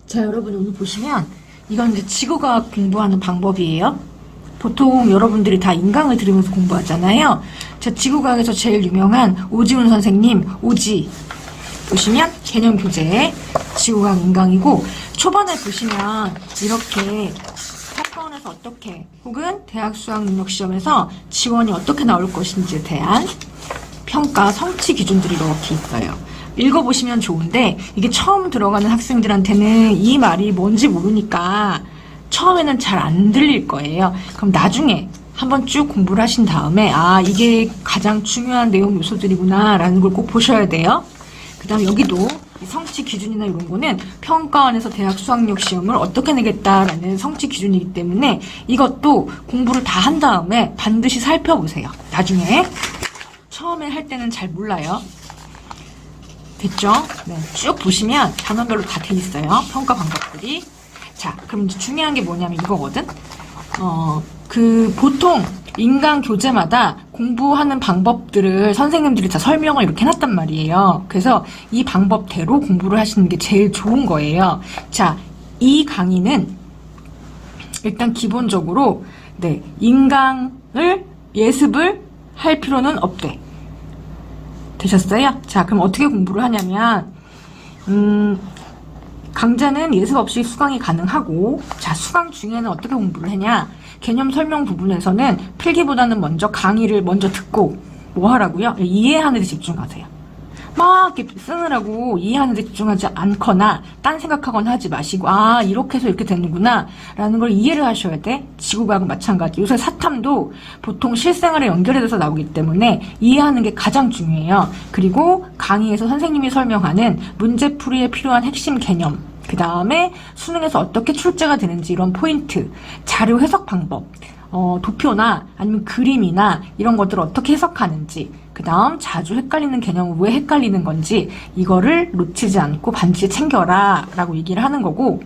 자, 여러분 오늘 보시면 이건 이제 지구과학 공부하는 방법이에요. 보통 여러분들이 다 인강을 들으면서 공부하잖아요. 자, 지구과학에서 제일 유명한 오지훈 선생님, 오지. 보시면 개념 교재, 지구과학 인강이고, 초반에 보시면 이렇게 학과원에서 어떻게, 혹은 대학 수학 능력 시험에서 지원이 어떻게 나올 것인지에 대한 평가, 성취 기준들이 이렇게 있어요. 읽어보시면 좋은데, 이게 처음 들어가는 학생들한테는 이 말이 뭔지 모르니까 처음에는 잘 안 들릴 거예요. 그럼 나중에 한번 쭉 공부를 하신 다음에 아, 이게 가장 중요한 내용 요소들이구나 라는 걸 꼭 보셔야 돼요. 그 다음 여기도 성취 기준이나 이런 거는 평가원에서 대학 수학력 시험을 어떻게 내겠다라는 성취 기준이기 때문에 이것도 공부를 다 한 다음에 반드시 살펴보세요. 나중에 처음에 할 때는 잘 몰라요. 됐죠? 네, 쭉 보시면 단원별로 다 돼 있어요. 평가 방법들이. 자, 그럼 이제 중요한 게 뭐냐면 이거거든? 보통 인강 교재마다 공부하는 방법들을 선생님들이 다 설명을 이렇게 해놨단 말이에요. 그래서 이 방법대로 공부를 하시는 게 제일 좋은 거예요. 자, 이 강의는 일단 기본적으로, 네, 인강을 예습을 할 필요는 없대. 되셨어요? 자, 그럼 어떻게 공부를 하냐면, 강좌는 예습 없이 수강이 가능하고, 자, 수강 중에는 어떻게 공부를 하냐? 개념 설명 부분에서는 필기보다는 먼저 강의를 먼저 듣고, 뭐 하라고요? 이해하는 데 집중하세요. 막 이렇게 쓰느라고 이해하는 데 집중하지 않거나, 딴 생각하거나 하지 마시고, 아, 이렇게 해서 이렇게 되는구나, 라는 걸 이해를 하셔야 돼. 지구과학은 마찬가지. 요새 사탐도 보통 실생활에 연결해서 나오기 때문에 이해하는 게 가장 중요해요. 그리고 강의에서 선생님이 설명하는 문제풀이에 필요한 핵심 개념, 그 다음에 수능에서 어떻게 출제가 되는지 이런 포인트, 자료 해석 방법, 도표나 아니면 그림이나 이런 것들을 어떻게 해석하는지, 그 다음 자주 헷갈리는 개념은 왜 헷갈리는 건지 이거를 놓치지 않고 반드시 챙겨라 라고 얘기를 하는 거고,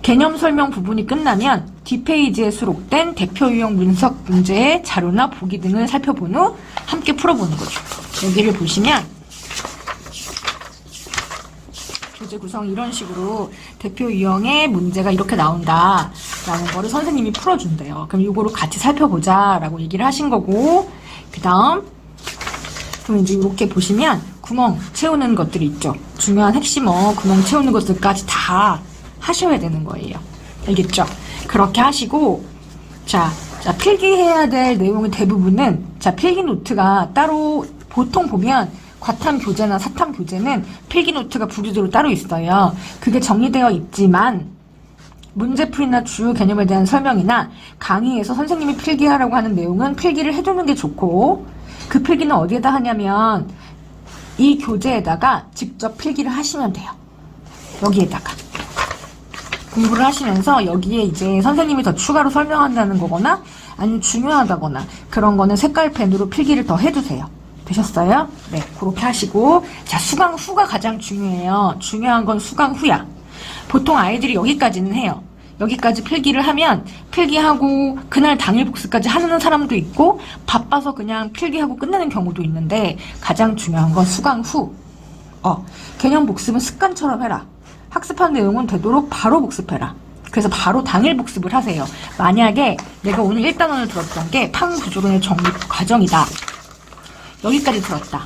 개념 설명 부분이 끝나면 뒷페이지에 수록된 대표 유형 분석 문제의 자료나 보기 등을 살펴본 후 함께 풀어보는 거죠. 여기를 보시면 교재 구성 이런 식으로 대표 유형의 문제가 이렇게 나온다 라는 거를 선생님이 풀어준대요. 그럼 이거를 같이 살펴보자 라고 얘기를 하신 거고, 그 다음 그럼 이제 이렇게 보시면 구멍 채우는 것들이 있죠. 중요한 핵심어 구멍 채우는 것들까지 다 하셔야 되는 거예요. 알겠죠? 그렇게 하시고, 자, 필기해야 될 내용의 대부분은, 자, 필기 노트가 따로, 보통 보면 과탐 교재나 사탐 교재는 필기 노트가 부류대로 따로 있어요. 그게 정리되어 있지만 문제풀이나 주요 개념에 대한 설명이나 강의에서 선생님이 필기하라고 하는 내용은 필기를 해두는 게 좋고, 그 필기는 어디에다 하냐면 이 교재에다가 직접 필기를 하시면 돼요. 여기에다가 공부를 하시면서 여기에 이제 선생님이 더 추가로 설명한다는 거거나 아니면 중요하다거나 그런 거는 색깔펜으로 필기를 더 해두세요. 되셨어요? 네, 그렇게 하시고, 자, 수강 후가 가장 중요해요. 중요한 건 수강 후야. 보통 아이들이 여기까지는 해요. 여기까지 필기를 하면 필기하고 그날 당일 복습까지 하는 사람도 있고 바빠서 그냥 필기하고 끝내는 경우도 있는데, 가장 중요한 건 수강 후. 개념 복습은 습관처럼 해라. 학습한 내용은 되도록 바로 복습해라. 그래서 바로 당일 복습을 하세요. 만약에 내가 오늘 1단원을 들었던 게 팡구조론의 정리 과정이다. 여기까지 들었다.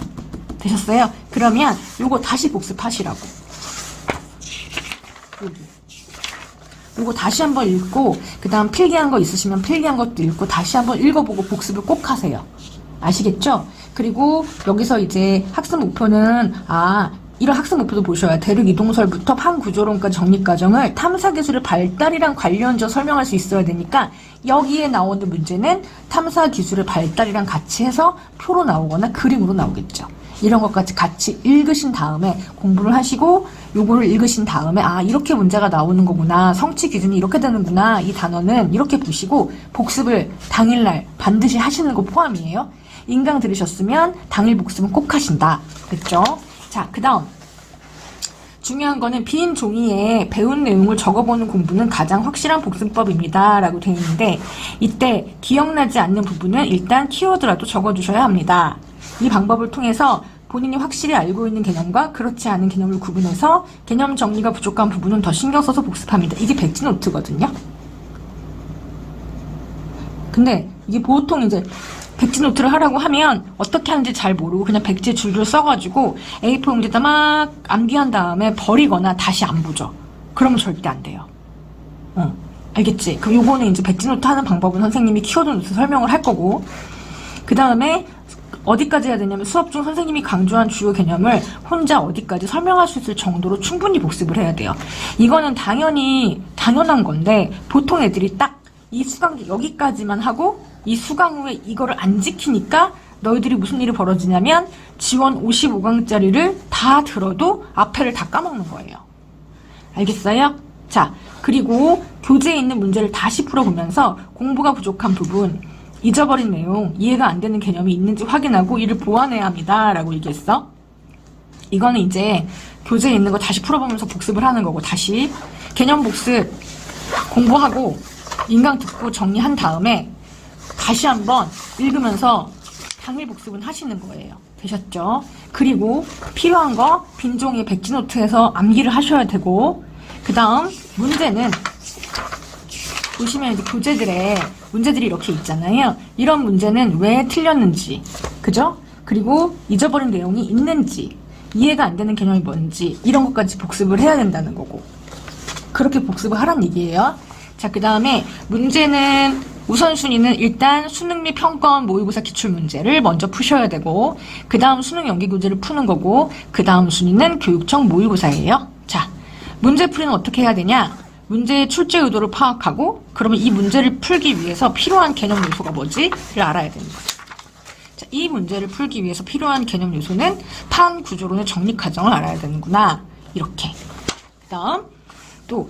되셨어요? 그러면 요거 다시 복습하시라고. 여기. 요거 다시 한번 읽고, 그 다음 필기한 거 있으시면 필기한 것도 읽고 다시 한번 읽어보고 복습을 꼭 하세요. 아시겠죠? 그리고 여기서 이제 학습 목표는, 이런 학습 목표도 보셔야 대륙 이동설부터 판구조론까지 정리과정을 탐사기술의 발달이랑 관련해서 설명할 수 있어야 되니까, 여기에 나오는 문제는 탐사기술의 발달이랑 같이 해서 표로 나오거나 그림으로 나오겠죠. 이런 것까지 같이 읽으신 다음에 공부를 하시고, 요거를 읽으신 다음에 이렇게 문제가 나오는 거구나, 성취 기준이 이렇게 되는구나, 이 단어는 이렇게 보시고 복습을 당일날 반드시 하시는 거 포함이에요. 인강 들으셨으면 당일 복습은 꼭 하신다. 됐죠? 자, 그 다음 중요한 거는 빈 종이에 배운 내용을 적어보는 공부는 가장 확실한 복습법입니다 라고 되어 있는데, 이때 기억나지 않는 부분은 일단 키워드라도 적어주셔야 합니다. 이 방법을 통해서 본인이 확실히 알고 있는 개념과 그렇지 않은 개념을 구분해서 개념 정리가 부족한 부분은 더 신경 써서 복습합니다. 이게 백지노트거든요. 근데 이게 보통 이제 백지노트를 하라고 하면 어떻게 하는지 잘 모르고 그냥 백지에 줄줄 써가지고 A4 용지에다 막 암기한 다음에 버리거나 다시 안 보죠. 그러면 절대 안 돼요. 알겠지? 그럼 요거는 이제 백지노트 하는 방법은 선생님이 키워드 노트 설명을 할 거고, 그 다음에 어디까지 해야 되냐면 수업 중 선생님이 강조한 주요 개념을 혼자 어디까지 설명할 수 있을 정도로 충분히 복습을 해야 돼요. 이거는 당연한 건데 보통 애들이 딱 이 수강 여기까지만 하고 이 수강 후에 이거를 안 지키니까 너희들이 무슨 일이 벌어지냐면 지원 55강짜리를 다 들어도 앞에를 다 까먹는 거예요. 알겠어요? 자, 그리고 교재에 있는 문제를 다시 풀어보면서 공부가 부족한 부분, 잊어버린 내용, 이해가 안 되는 개념이 있는지 확인하고 이를 보완해야 합니다. 라고 얘기했어. 이거는 이제 교재에 있는 거 다시 풀어보면서 복습을 하는 거고, 다시 개념 복습 공부하고 인강 듣고 정리한 다음에 다시 한번 읽으면서 당일 복습은 하시는 거예요. 되셨죠? 그리고 필요한 거 빈종이 백지노트에서 암기를 하셔야 되고, 그 다음 문제는 보시면 이제 교재들에 문제들이 이렇게 있잖아요. 이런 문제는 왜 틀렸는지, 그죠? 그리고 잊어버린 내용이 있는지, 이해가 안 되는 개념이 뭔지, 이런 것까지 복습을 해야 된다는 거고, 그렇게 복습을 하란 얘기예요. 자, 그 다음에 문제는 우선순위는 일단 수능 및 평가원 모의고사 기출문제를 먼저 푸셔야 되고, 그 다음 수능 연기교재를 푸는 거고, 그 다음 순위는 교육청 모의고사예요. 자, 문제풀이는 어떻게 해야 되냐? 문제의 출제 의도를 파악하고, 그러면 이 문제를 풀기 위해서 필요한 개념 요소가 뭐지를 알아야 되는 거죠. 자, 이 문제를 풀기 위해서 필요한 개념 요소는 판 구조론의 정립 과정을 알아야 되는구나. 이렇게. 그 다음 또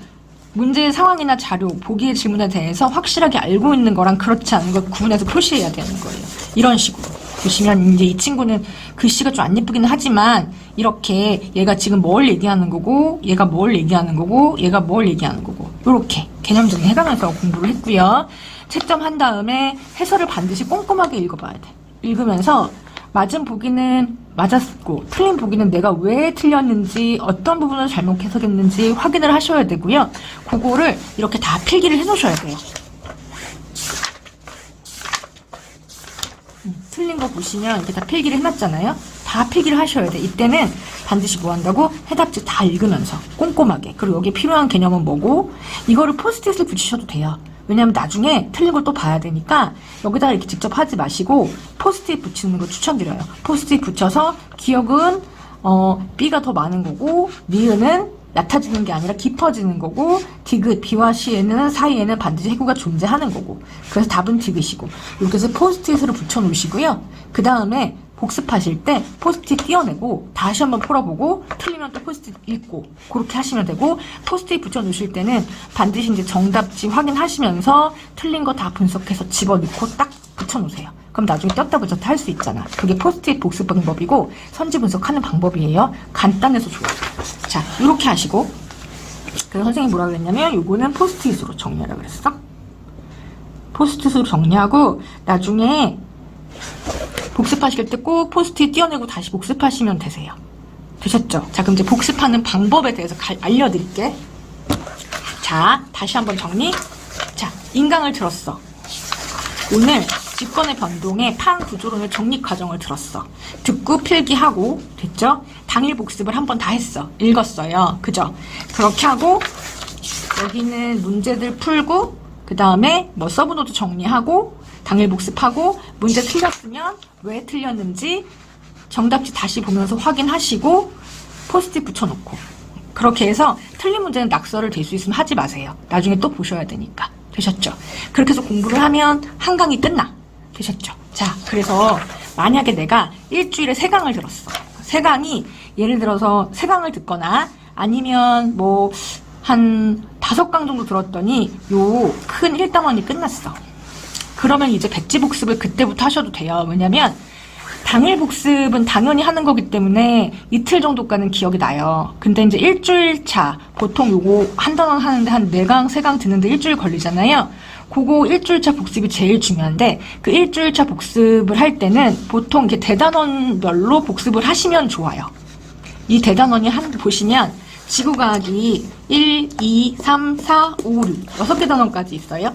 문제의 상황이나 자료, 보기의 질문에 대해서 확실하게 알고 있는 거랑 그렇지 않은 걸 구분해서 표시해야 되는 거예요. 이런 식으로. 보시면 이제 이 친구는 글씨가 좀 안 예쁘기는 하지만 이렇게 얘가 지금 뭘 얘기하는 거고, 얘가 뭘 얘기하는 거고, 얘가 뭘 얘기하는 거고, 이렇게 개념 정리해가면서 공부를 했고요. 채점한 다음에 해설을 반드시 꼼꼼하게 읽어봐야 돼. 읽으면서 맞은 보기는 맞았고 틀린 보기는 내가 왜 틀렸는지, 어떤 부분을 잘못 해석했는지 확인을 하셔야 되고요. 그거를 이렇게 다 필기를 해놓으셔야 돼요. 틀린 거 보시면 이렇게 다 필기를 해놨잖아요. 다 필기를 하셔야 돼. 이때는 반드시 뭐 한다고? 해답지 다 읽으면서 꼼꼼하게. 그리고 여기 필요한 개념은 뭐고, 이거를 포스트잇을 붙이셔도 돼요. 왜냐면 나중에 틀린 걸 또 봐야 되니까 여기다가 이렇게 직접 하지 마시고 포스트잇 붙이는 거 추천드려요. 포스트잇 붙여서 기억은 B가 더 많은 거고, 니은은 얕아지는 게 아니라 깊어지는 거고, 디귿 B와 C에는 사이에는 반드시 해구가 존재하는 거고, 그래서 답은 디귿이고, 이렇게 해서 포스트잇으로 붙여 놓으시고요. 그 다음에 복습하실 때 포스트잇 띄어내고 다시 한번 풀어보고 틀리면 또 포스트잇 읽고, 그렇게 하시면 되고, 포스트잇 붙여 놓으실 때는 반드시 이제 정답지 확인하시면서 틀린 거 다 분석해서 집어넣고 딱 붙여 놓으세요. 그럼 나중에 떴다 붙였다 할 수 있잖아. 그게 포스트잇 복습 방법이고 선지 분석하는 방법이에요. 간단해서 좋아요. 자, 이렇게 하시고, 그래서 선생님이 뭐라 그랬냐면 요거는 포스트잇으로 정리하라 그랬어. 포스트잇으로 정리하고 나중에 복습하실 때 꼭 포스트잇 띄어내고 다시 복습하시면 되세요. 되셨죠? 자, 그럼 이제 복습하는 방법에 대해서 알려드릴게. 자, 다시 한번 정리. 자, 인강을 들었어. 오늘 집권의 변동의 판 구조론의 정립 과정을 들었어. 듣고 필기하고, 됐죠? 당일 복습을 한 번 다 했어. 읽었어요. 그죠? 그렇게 하고 여기는 문제들 풀고, 그 다음에 뭐 서브노트 정리하고, 당일 복습하고, 문제 틀렸으면 왜 틀렸는지 정답지 다시 보면서 확인하시고 포스트잇 붙여놓고, 그렇게 해서 틀린 문제는 낙서를 될 수 있으면 하지 마세요. 나중에 또 보셔야 되니까. 되셨죠? 그렇게 해서 공부를 하면 한 강이 끝나. 되셨죠? 자, 그래서 만약에 내가 일주일에 3강을 들었어. 3강이 예를 들어서 3강을 듣거나 아니면 뭐 한 5강 정도 들었더니 요 큰 1단원이 끝났어. 그러면 이제 백지 복습을 그때부터 하셔도 돼요. 왜냐면 당일 복습은 당연히 하는 거기 때문에 이틀 정도까지는 기억이 나요. 근데 이제 일주일 차, 보통 요거 한 단원 하는데 한 4강, 3강 듣는데 일주일 걸리잖아요. 그거 일주일차 복습이 제일 중요한데 그 일주일차 복습을 할 때는 보통 이렇게 대단원별로 복습을 하시면 좋아요. 이 대단원이 보시면 지구과학이 1, 2, 3, 4, 5, 6 6개 단원까지 있어요.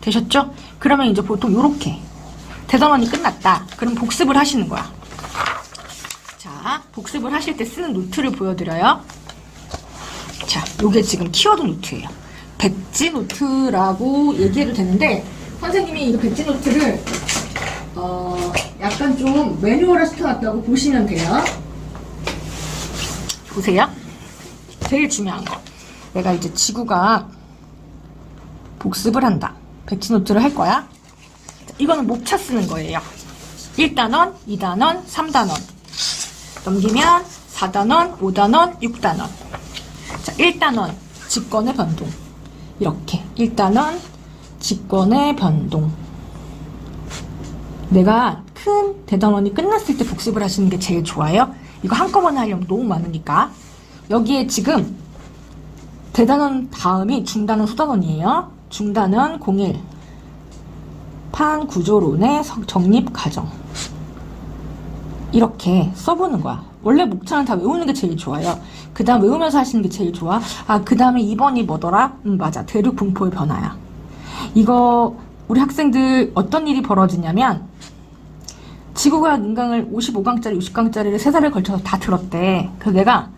되셨죠? 그러면 이제 보통 요렇게 대단원이 끝났다. 그럼 복습을 하시는 거야. 자, 복습을 하실 때 쓰는 노트를 보여드려요. 자, 요게 지금 키워드 노트예요. 백지 노트라고 얘기해도 되는데 선생님이 이 백지 노트를 약간 좀 매뉴얼화 시켜놨다고 보시면 돼요. 보세요. 제일 중요한 거. 내가 이제 지구과학 복습을 한다. 백지 노트를 할 거야. 이거는 목차 쓰는 거예요. 1단원, 2단원, 3단원. 넘기면 4단원, 5단원, 6단원. 자, 1단원, 직권의 변동. 이렇게. 1단원, 직권의 변동. 내가 큰 대단원이 끝났을 때 복습을 하시는 게 제일 좋아요. 이거 한꺼번에 하려면 너무 많으니까. 여기에 지금 대단원 다음이 중단원, 소단원이에요. 중단원 01. 판구조론의 정립 과정. 이렇게 써보는 거야. 원래 목차는 다 외우는 게 제일 좋아요. 그 다음 외우면서 하시는 게 제일 좋아. 아, 그 다음에 2번이 뭐더라? 맞아. 대륙 분포의 변화야. 이거 우리 학생들 어떤 일이 벌어지냐면 지구과학 인강을 55강짜리, 60강짜리를 3달에 걸쳐서 다 들었대. 그래서 내가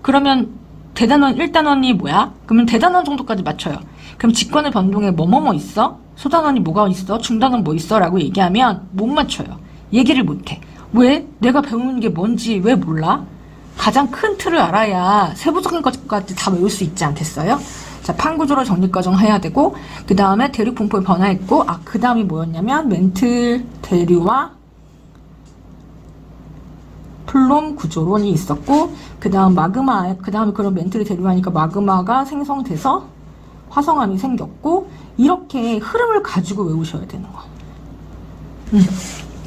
그러면 대단원 1단원이 뭐야? 그러면 대단원 정도까지 맞춰요. 그럼 직권의 변동에 뭐뭐뭐 있어? 소단원이 뭐가 있어? 중단원 뭐 있어? 라고 얘기하면 못 맞춰요. 얘기를 못해. 왜? 내가 배우는 게 뭔지 왜 몰라? 가장 큰 틀을 알아야 세부적인 것까지 다 외울 수 있지 않겠어요? 자, 판구조로 정립과정 해야 되고, 그 다음에 대륙 분포의 변화 있고, 그 다음이 뭐였냐면, 멘틀 대류와 플롬 구조론이 있었고, 그 다음 마그마, 그 다음에 그런 멘틀이 대류하니까 마그마가 생성돼서 화성암이 생겼고, 이렇게 흐름을 가지고 외우셔야 되는 거야.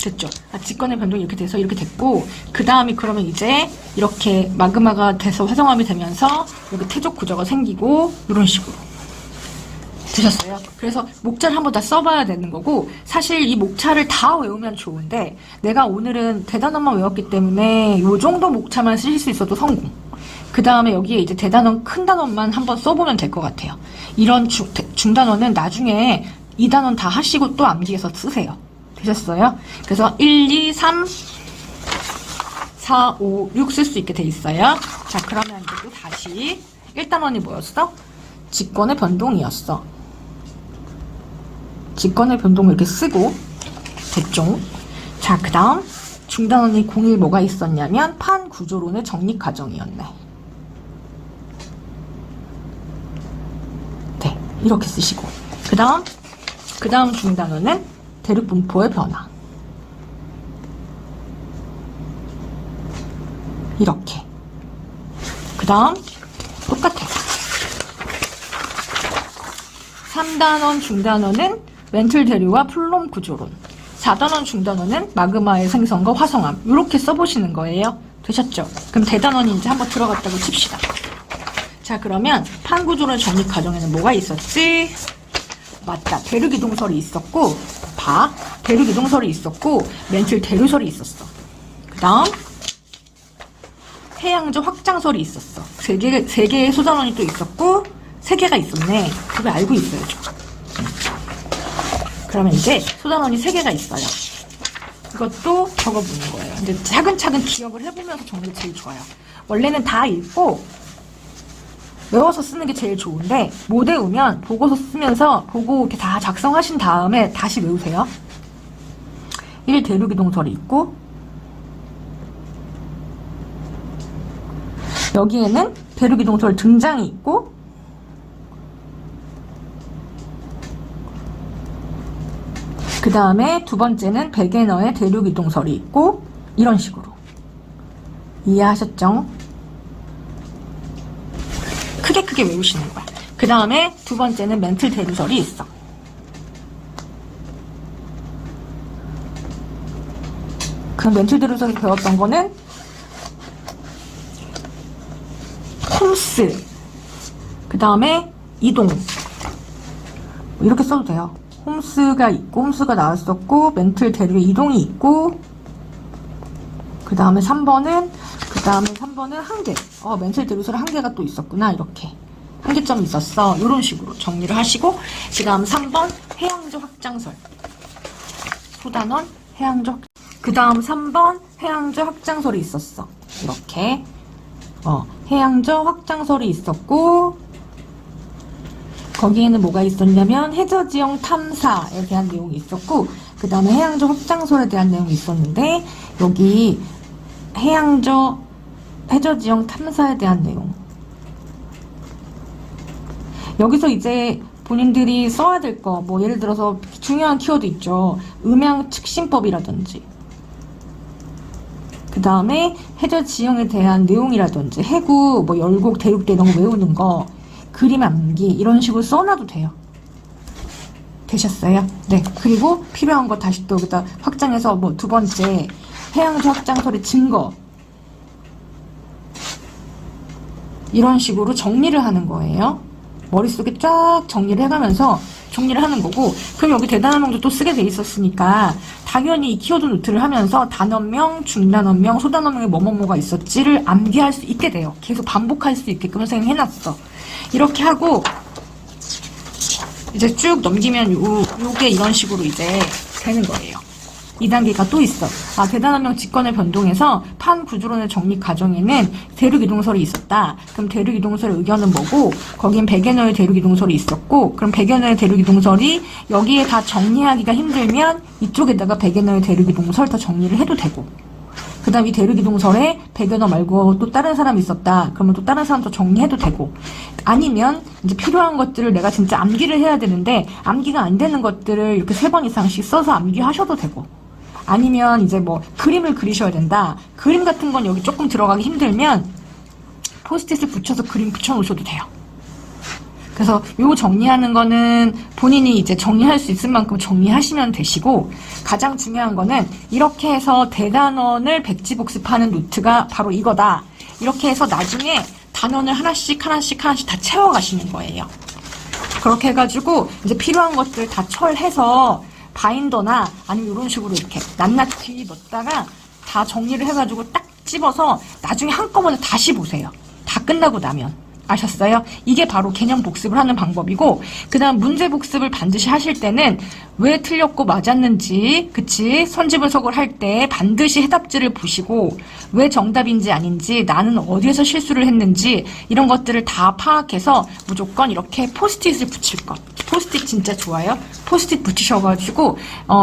됐죠? 직권의 변동이 이렇게 돼서 이렇게 됐고, 그 다음이 그러면 이제 이렇게 마그마가 돼서 화성암이 되면서 이렇게 태족 구조가 생기고, 이런 식으로. 되셨어요? 그래서 목차를 한번 다 써봐야 되는 거고, 사실 이 목차를 다 외우면 좋은데, 내가 오늘은 대단원만 외웠기 때문에 요 정도 목차만 쓰실 수 있어도 성공. 그 다음에 여기에 이제 대단원, 큰 단원만 한번 써보면 될 것 같아요. 이런 중단원은 나중에 2단원 다 하시고 또 암기해서 쓰세요. 되셨어요? 그래서 1, 2, 3, 4, 5, 6 쓸 수 있게 돼 있어요. 자, 그러면 이제 또 다시 1단원이 뭐였어? 직권의 변동이었어. 직권의 변동을 이렇게 쓰고 됐죠? 자, 그 다음 중단원이 01 뭐가 있었냐면 판구조론의 정립 과정이었네. 네, 이렇게 쓰시고 그 다음 중단원은 대륙 분포의 변화. 이렇게. 그 다음 똑같아. 3단원 중단원은 멘틀 대류와 플롬 구조론. 4단원 중단원은 마그마의 생성과 화성암. 이렇게 써보시는 거예요. 되셨죠? 그럼 대단원이 이제 한번 들어갔다고 칩시다. 자, 그러면 판구조론 정립 과정에는 뭐가 있었지? 맞다. 대륙 이동설이 있었고, 대륙 이동설이 있었고, 멘틀 대류설이 있었어. 그 다음, 해양조 확장설이 있었어. 세 개의 소단원이 또 있었고, 3개가 있었네. 그걸 알고 있어야죠. 그러면 이제 소단원이 3개가 있어요. 이것도 적어보는 거예요. 근데 차근차근 기억을 해보면서 적는 게 제일 좋아요. 원래는 다 읽고, 외워서 쓰는 게 제일 좋은데 못 외우면 보고서 쓰면서 보고 이렇게 다 작성하신 다음에 다시 외우세요. 1. 대륙이동설이 있고 여기에는 대륙이동설 등장이 있고 그 다음에 두 번째는 베게너의 대륙이동설이 있고 이런 식으로 이해하셨죠? 크게 외우시는 거야. 그 다음에 두 번째는 멘틀 대류설이 있어. 그 멘틀 대류설에서 배웠던 거는 홈스, 그 다음에 이동, 이렇게 써도 돼요. 홈스가 있고, 홈스가 나왔었고, 멘틀 대류의 이동이 있고, 그 다음에 3번은 한 개. 멘틀 대류설 한 개가 또 있었구나. 이렇게. 한 개점이 있었어. 이런 식으로 정리를 하시고, 그 다음 3번 해양조 확장설. 소단원 해양조 확장설. 그 다음 3번 해양조 확장설이 있었어. 이렇게. 해양조 확장설이 있었고, 거기에는 뭐가 있었냐면 해저지형 탐사에 대한 내용이 있었고, 그 다음에 해양조 확장설에 대한 내용이 있었는데, 여기 해저지형 탐사에 대한 내용, 여기서 이제 본인들이 써야 될 거, 뭐 예를 들어서 중요한 키워드 있죠. 음양 측신법이라든지, 그 다음에 해저 지형에 대한 내용이라든지, 해구, 뭐 열곡, 대륙대 이런 거 외우는 거, 그림 암기 이런 식으로 써놔도 돼요. 되셨어요? 네. 그리고 필요한 거 다시 또 여기다 확장해서 뭐 두 번째 해양조 확장설의 증거, 이런 식으로 정리를 하는 거예요. 머릿속에 쫙 정리를 해가면서 정리를 하는 거고, 그럼 여기 대단한 명도 또 쓰게 돼 있었으니까 당연히 이 키워드 노트를 하면서 단원명, 중단원명, 소단원명에 뭐뭐뭐가 있었지를 암기할 수 있게 돼요. 계속 반복할 수 있게끔 선생님이 해놨어. 이렇게 하고 이제 쭉 넘기면 요게 이런 식으로 이제 되는 거예요. 2단계가 또 있어. 대단원명 직권의 변동에서 판구조론의 정립 과정에는 대륙이동설이 있었다. 그럼 대륙이동설의 의견은 뭐고, 거긴 백예너의 대륙이동설이 있었고, 그럼 백예너의 대륙이동설이 여기에 다 정리하기가 힘들면 이쪽에다가 백예너의 대륙이동설 더 정리를 해도 되고, 그 다음 이 대륙이동설에 백예너 말고 또 다른 사람이 있었다. 그러면 또 다른 사람도 정리해도 되고, 아니면 이제 필요한 것들을 내가 진짜 암기를 해야 되는데 암기가 안 되는 것들을 이렇게 3번 이상씩 써서 암기하셔도 되고, 아니면 이제 뭐 그림을 그리셔야 된다. 그림 같은 건 여기 조금 들어가기 힘들면 포스트잇을 붙여서 그림 붙여 놓으셔도 돼요. 그래서 요거 정리하는 거는 본인이 이제 정리할 수 있을 만큼 정리하시면 되시고, 가장 중요한 거는 이렇게 해서 대단원을 백지복습하는 노트가 바로 이거다. 이렇게 해서 나중에 단원을 하나씩 다 채워가시는 거예요. 그렇게 해가지고 이제 필요한 것들 다 철해서 바인더나 아니면 이런 식으로 이렇게 낱낱이 넣었다가 다 정리를 해가지고 딱 집어서 나중에 한꺼번에 다시 보세요. 다 끝나고 나면. 아셨어요? 이게 바로 개념 복습을 하는 방법이고, 그 다음 문제 복습을 반드시 하실 때는 왜 틀렸고 맞았는지, 그치? 선지 분석을 할 때 반드시 해답지를 보시고, 왜 정답인지 아닌지, 나는 어디에서 실수를 했는지, 이런 것들을 다 파악해서 무조건 이렇게 포스트잇을 붙일 것. 포스트잇 진짜 좋아요. 포스트잇 붙이셔가지고,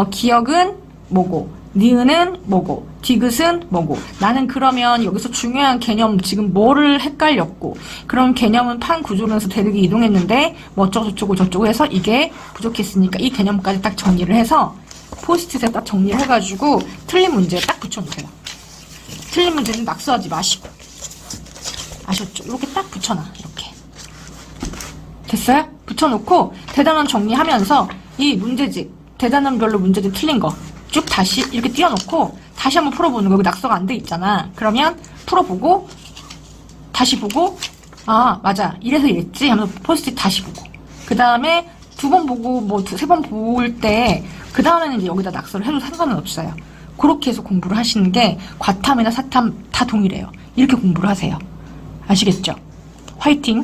기억은 뭐고, 니은은 뭐고, 디귿은 뭐고, 나는 그러면 여기서 중요한 개념 지금 뭐를 헷갈렸고, 그럼 개념은 판 구조론에서 대륙이 이동했는데 뭐 어쩌고 저쩌고 해서 이게 부족했으니까 이 개념까지 딱 정리를 해서 포스트잇에 딱 정리를 해가지고 틀린 문제에 딱 붙여놓으세요. 틀린 문제는 낙서하지 마시고. 아셨죠? 이렇게 딱 붙여놔. 이렇게. 됐어요? 붙여놓고 대단원 정리하면서 이 문제집, 대단원별로 문제집 틀린 거 쭉 다시 이렇게 띄워놓고 다시 한번 풀어보는 거. 여기 낙서가 안 돼 있잖아. 그러면 풀어보고 다시 보고, 맞아, 이래서 이랬지 하면서 포스트잇 다시 보고, 그 다음에 2번 보고 뭐 3번 볼 때 그 다음에는 이제 여기다 낙서를 해도 상관은 없어요. 그렇게 해서 공부를 하시는 게 과탐이나 사탐 다 동일해요. 이렇게 공부를 하세요. 아시겠죠? 화이팅!